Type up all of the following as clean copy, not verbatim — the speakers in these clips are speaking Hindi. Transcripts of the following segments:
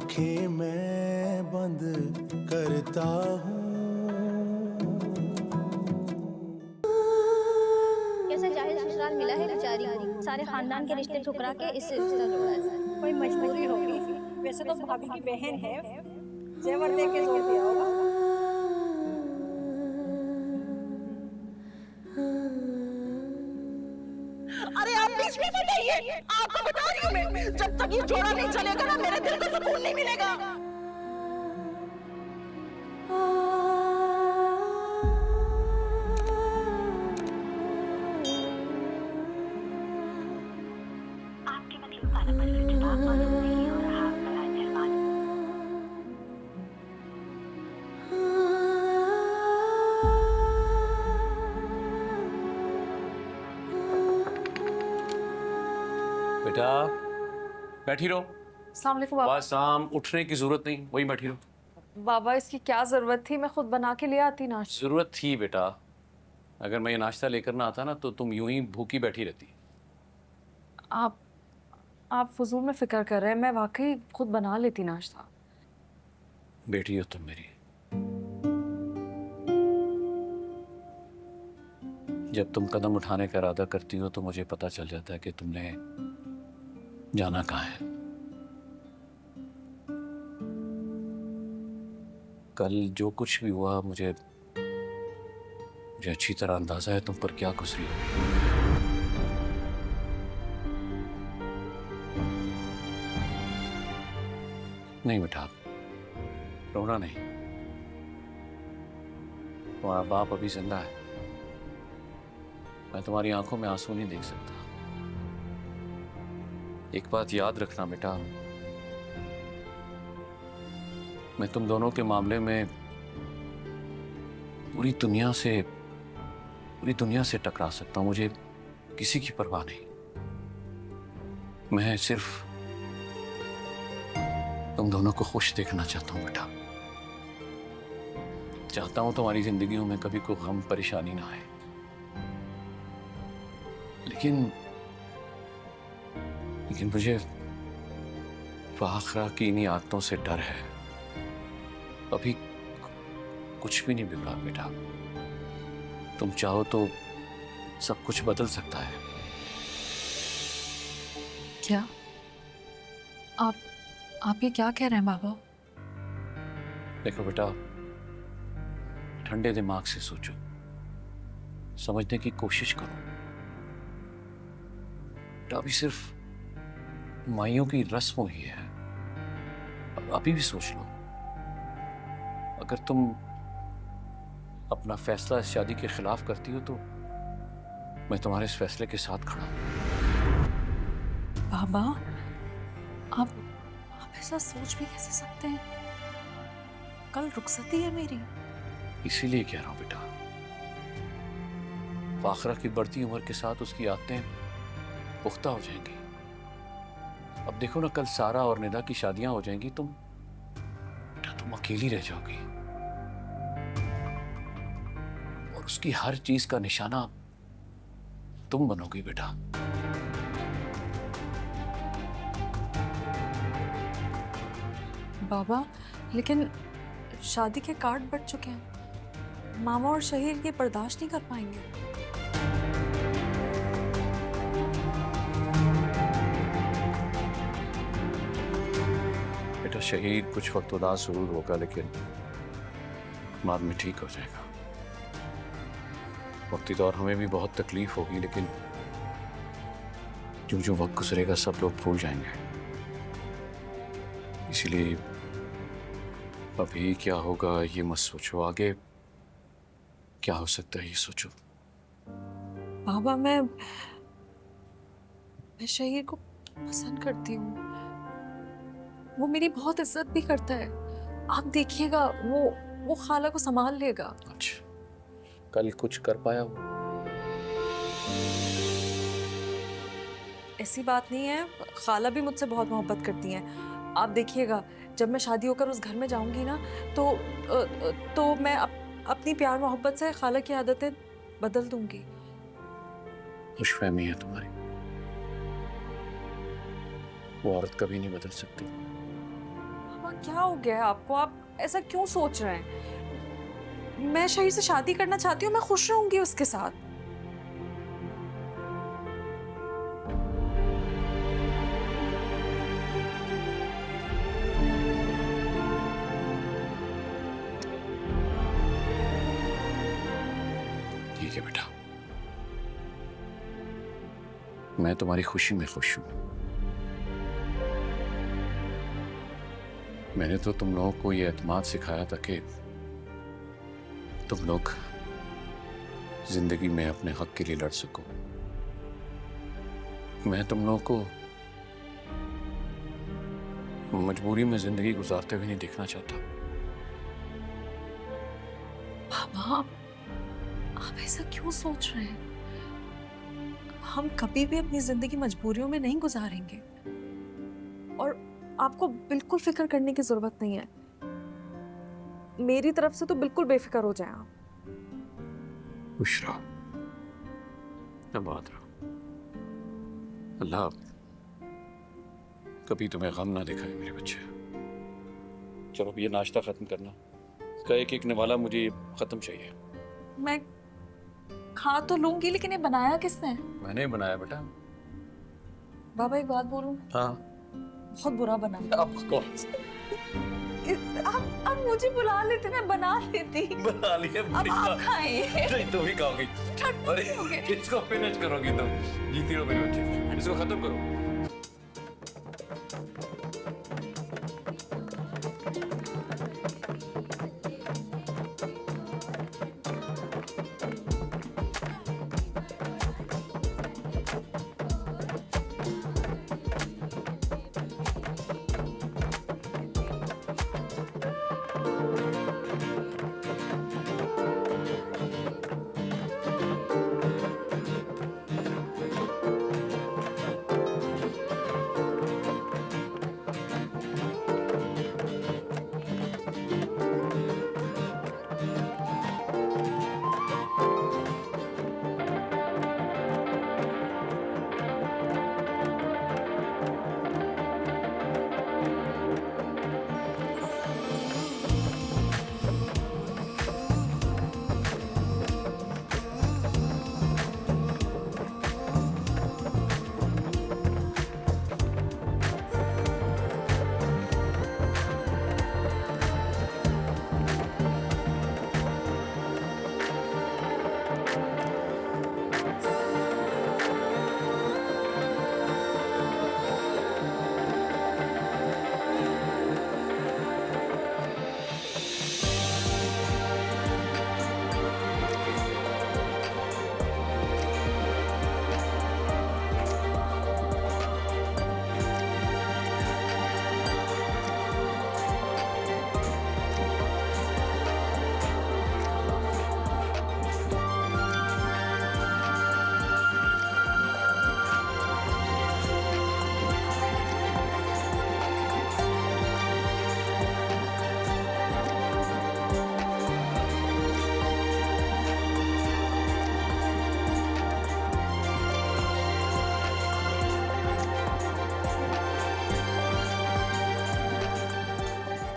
आंखें मैं बंद करता हूँ। कैसा जाहिल ससुराल मिला है बेचारी को, सारे खानदान के रिश्ते ठुकरा के इससे रिश्ता जोड़ा है। कोई मजबूरी होगी। वैसे तो भाभी की बहन है, जेवर दे के जोड़ दिया होगा। अरे आप बीच में मत आइए, आपको बता रही हूँ मैं, जब तक ये जोड़ा नहीं चलेगा ना मेरे दिल को सुकून नहीं मिलेगा। आपके मतलब वाला मैसेज जवाब मौसम नहीं हो रहा, बराए मेहरबानी। बेटा बैठी रहो। अस्सलाम वालेकुम बाबा। बस शाम उठने की जरूरत नहीं, वही बैठी रहो। बाबा इसकी क्या जरूरत थी, मैं खुद बना के ले आती नाश्ता। जरूरत थी बेटा, अगर मैं ये नाश्ता लेकर ना आता ना तो तुम यूं ही भूखी बैठी रहती। आप फजूल में फिक्र कर रहे हैं, मैं वाकई खुद बना लेती नाश्ता। बेटी हो तुम मेरी। जब तुम कदम उठाने का इरादा करती हो तो मुझे पता चल जाता है कि तुमने जाना कहाँ है। कल जो कुछ भी हुआ मुझे अच्छी तरह अंदाजा है तुम पर क्या गुजरी होगी। नहीं बेटा, रोना नहीं। तुम्हारा बाप अभी जिंदा है, मैं तुम्हारी आंखों में आंसू नहीं देख सकता। एक बात याद रखना बेटा, मैं तुम दोनों के मामले में पूरी दुनिया से टकरा सकता हूं, मुझे किसी की परवाह नहीं। मैं सिर्फ तुम दोनों को खुश देखना चाहता हूं बेटा। चाहता हूं तुम्हारी जिंदगियों में कभी कोई गम परेशानी ना आए। लेकिन मुझे फाखरा की इन्हीं आदतों से डर है। अभी कुछ भी नहीं बिगड़ा बेटा, तुम चाहो तो सब कुछ बदल सकता है। क्या आप ये क्या कह रहे हैं बाबा? देखो बेटा, ठंडे दिमाग से सोचो, समझने की कोशिश करो। बेटा अभी सिर्फ माइयों की रस्म ही है। अभी भी सोच लो, अगर तुम अपना फैसला इस शादी के खिलाफ करती हो तो मैं तुम्हारे इस फैसले के साथ खड़ा हूं। बाबा आप ऐसा सोच भी कैसे सकते हैं? कल रुखसती है मेरी। इसीलिए कह रहा हूं बेटा, फाखरा की बढ़ती उम्र के साथ उसकी आदतें पुख्ता हो जाएंगी। अब देखो ना, कल सारा और निदा की शादियां हो जाएंगी, तुम अकेली रह जाओगी और उसकी हर चीज का निशाना तुम बनोगी बेटा। बाबा लेकिन शादी के कार्ड बढ़ चुके हैं, मामा और शहीर ये बर्दाश्त नहीं कर पाएंगे। बेटा शहीद कुछ वक्त उदास जरूर होगा, लेकिन बाद में ठीक हो जाएगा। वक्ती दौर हमें भी बहुत तकलीफ होगी, लेकिन जो जो वक्त गुजरेगा सब लोग भूल जाएंगे। इसलिए अभी क्या होगा ये मत सोचो, आगे क्या हो सकता है ये सोचो। बाबा मैं शहीर को पसंद करती हूँ, वो मेरी बहुत इज्जत भी करता है। आप देखिएगा वो खाला को संभाल लेगा। अच्छा, कल कुछ कर पाया वो? ऐसी बात नहीं है, खाला भी मुझसे बहुत मोहब्बत करती हैं। आप देखिएगा जब मैं शादी होकर उस घर में जाऊंगी ना तो मैं अपनी प्यार मोहब्बत से खाला की आदतें बदल दूंगी। खुशफहमी है तुम्हारी, वो औरत कभी नहीं बदल सकती। क्या हो गया है आपको? आप ऐसा क्यों सोच रहे हैं? मैं शहीर से शादी करना चाहती हूँ, मैं खुश रहूंगी उसके साथ। ठीक है बेटा, मैं तुम्हारी खुशी में खुश हूं। मैंने तो तुम लोगों को ये एतमाद सिखाया था कि तुम लोग जिंदगी में अपने हक के लिए लड़ सको। मैं तुम लोगों को मजबूरी में जिंदगी गुजारते हुए नहीं देखना चाहता। पापा, आप ऐसा क्यों सोच रहे हैं? हम कभी भी अपनी जिंदगी मजबूरियों में नहीं गुजारेंगे और आपको बिल्कुल फिक्र करने की जरूरत नहीं है। मेरी तरफ से तो बिल्कुल बेफिक्र हो जाए आप। खुश रहो, आबाद रहो। अल्लाह कभी तुम्हें गम ना दिखाए मेरे बच्चे। चलो अब ये नाश्ता खत्म करना, इसका एक एक निवाला मुझे खत्म चाहिए। मैं खा तो लूंगी, लेकिन ये बनाया किसने? मैंने ही बनाया बेटा। बाबा एक बात बोलूं, हाँ, बहुत बुरा बना। अब कौन आप मुझे बुला लेते, मैं बना लेती। बना लिया? अब आप खाएं। नहीं, तुम ही खाओगी। अरे किसको फिनिश करोगी तुम? जीती रहो मेरे बच्चे, इसको खत्म करो।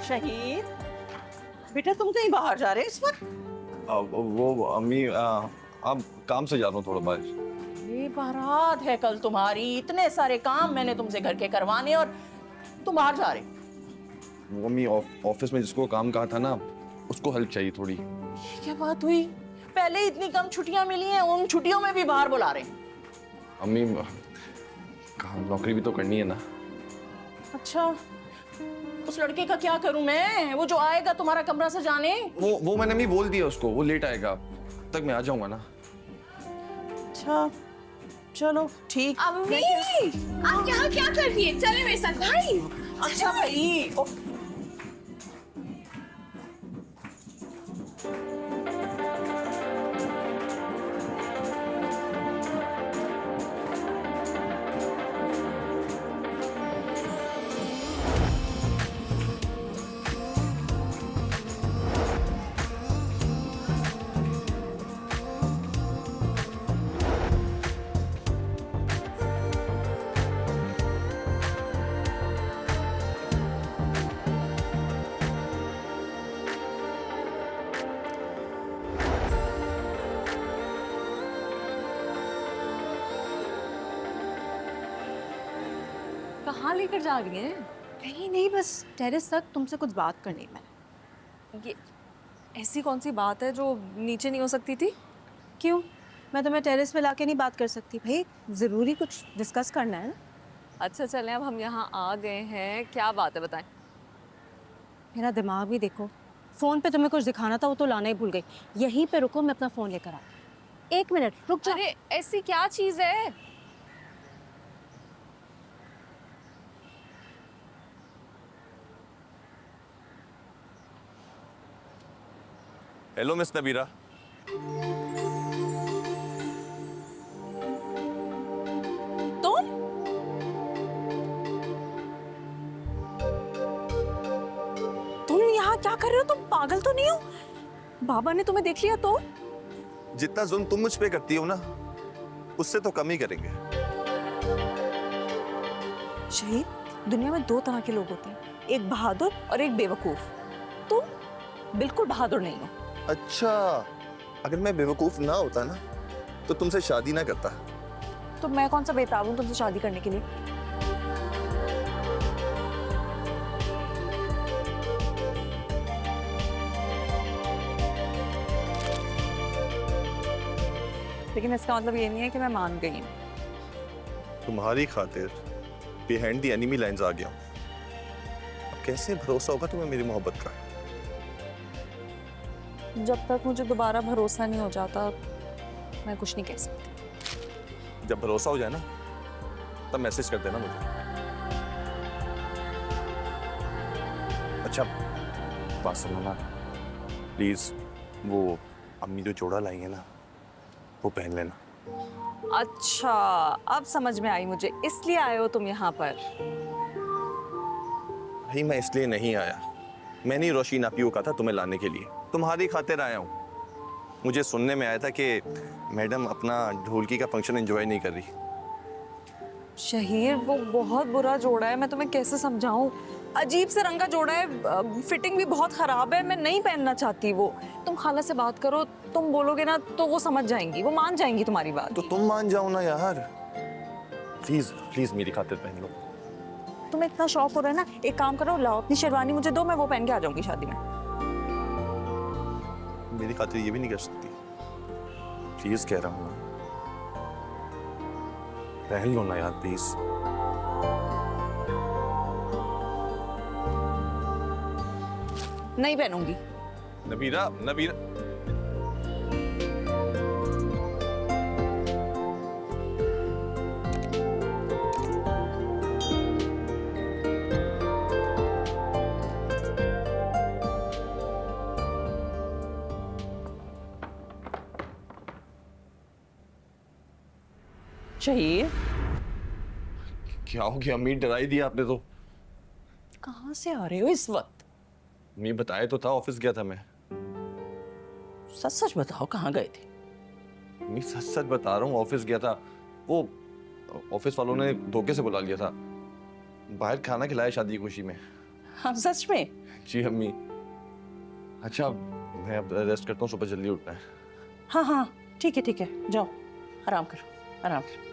शहीद, बेटा तुम कहीं बाहर जा रहे हो इस वक्त? वो अम्मी अब काम से जा रहा हूँ थोड़ा बाहर। ये बारात है कल तुम्हारी, इतने सारे काम मैंने तुमसे घर के करवाने और तुम बाहर जा रहे हो। वो अम्मी ऑफिस में जिसको काम कहा था ना, उसको हेल्प चाहिए थोड़ी। ये क्या बात हुई? पहले ही इतनी कम छुट्टियां मिली हैं, उन छुट्टियों में भी बाहर बुला रहे हैं। अम्मी नौकरी भी तो करनी है ना। अच्छा, उस लड़के का क्या करूं मैं? वो जो आएगा तुम्हारा कमरा सजाने। वो मैंने अम्मी बोल दिया उसको, वो लेट आएगा, तक मैं आ जाऊंगा ना। अच्छा चलो ठीक। अम्मी, आप यहाँ क्या कर रही है? चले मेरे साथ भाई। अच्छा भाई। कहाँ लेकर जा रही हैं? नहीं नहीं, बस टेरेस तक तुमसे कुछ बात करनी है मैंने। ये ऐसी कौन सी बात है जो नीचे नहीं हो सकती थी? क्यों? मैं तुम्हें टेरेस पे लाके नहीं बात कर सकती भाई, ज़रूरी कुछ डिस्कस करना है ना। अच्छा चलें, अब हम यहाँ आ गए हैं, क्या बात है बताएं। मेरा दिमाग भी देखो, फ़ोन पे तुम्हें कुछ दिखाना था वो तो लाना ही भूल गई। यहीं पे रुको, मैं अपना फ़ोन लेकर आती। 1 मिनट रुक जाओ। अरे ऐसी क्या चीज़ है? Hello miss Nabira. तुम यहाँ क्या कर रहे हो? तुम पागल तो नहीं हो? बाबा ने तुम्हें देख लिया तो? जितना जुल्म तुम मुझ पे करती हो ना, उससे तो कम ही करेंगे। शहीद, दुनिया में 2 तरह के लोग होते हैं, एक बहादुर और एक बेवकूफ। तुम बिल्कुल बहादुर नहीं हो। अच्छा, अगर मैं बेवकूफ ना होता ना तो तुमसे शादी ना करता। तो मैं कौन सा बेताब हूँ तुमसे शादी करने के लिए? लेकिन इसका मतलब ये नहीं है कि मैं मान गई हूँ। तुम्हारी खातिर बिहाइंड द एनिमी लाइंस आ गया हूं। अब कैसे भरोसा होगा तुम्हें मेरी मोहब्बत का? जब तक मुझे दोबारा भरोसा नहीं हो जाता मैं कुछ नहीं कह सकती। जब भरोसा हो जाए ना तब मैसेज कर देना मुझे। अच्छा बात सुनो ना प्लीज, वो अम्मी जो जोड़ा लाई है ना वो पहन लेना। अच्छा अब समझ में आई मुझे, इसलिए आए हो तुम यहाँ पर। भाई मैं इसलिए नहीं आया, मैंने ही रोशी नापी को कहा था तुम्हें लाने के लिए, तुम्हारी खातिर आया हूँ। मुझे सुनने में आया था कि मैडम अपना ढोलकी का फंक्शन एंजॉय नहीं कर रही। शहीर वो बहुत बुरा जोड़ा है, मैं तुम्हें कैसे समझाऊं? अजीब से रंग का जोड़ा है, फिटिंग भी बहुत खराब है, मैं नहीं पहनना चाहती वो। तुम खाला से बात करो, तुम बोलोगे ना तो वो समझ जाएंगी, वो मान जाएंगी तुम्हारी बात। तो तुम मान जाओ ना यार, प्लीज प्लीज मेरी खातिर पहन लो। तुम्हें इतना शौक हो रहा है ना, एक काम करो, लाओ अपनी शेरवानी मुझे दो, मैं वो पहन के आ जाऊंगी शादी में। मेरी खातिर ये भी नहीं कर सकती? प्लीज कह रहा हूँ ना, पहन लो ना यार प्लीज। नहीं पहनूंगी। नबीरा नबीरा शहीर क्या हो गया अम्मी? डरा ही दिया आपने तो। कहाँ से आ रहे हो इस वक्त? अम्मी बताया तो था, ऑफिस गया था मैं। सच सच बताओ कहाँ गए थे? अम्मी सच सच बता रहा हूँ, ऑफिस गया था। वो ऑफिस वालों ने धोखे से बुला लिया था, बाहर खाना खिलाया शादी की खुशी में। हाँ सच में? जी अम्मी। अच्छा मैं अब रेस्ट करता हूँ, सुबह जल्दी उठना है। हाँ हाँ ठीक है जाओ आराम करो आराम करो।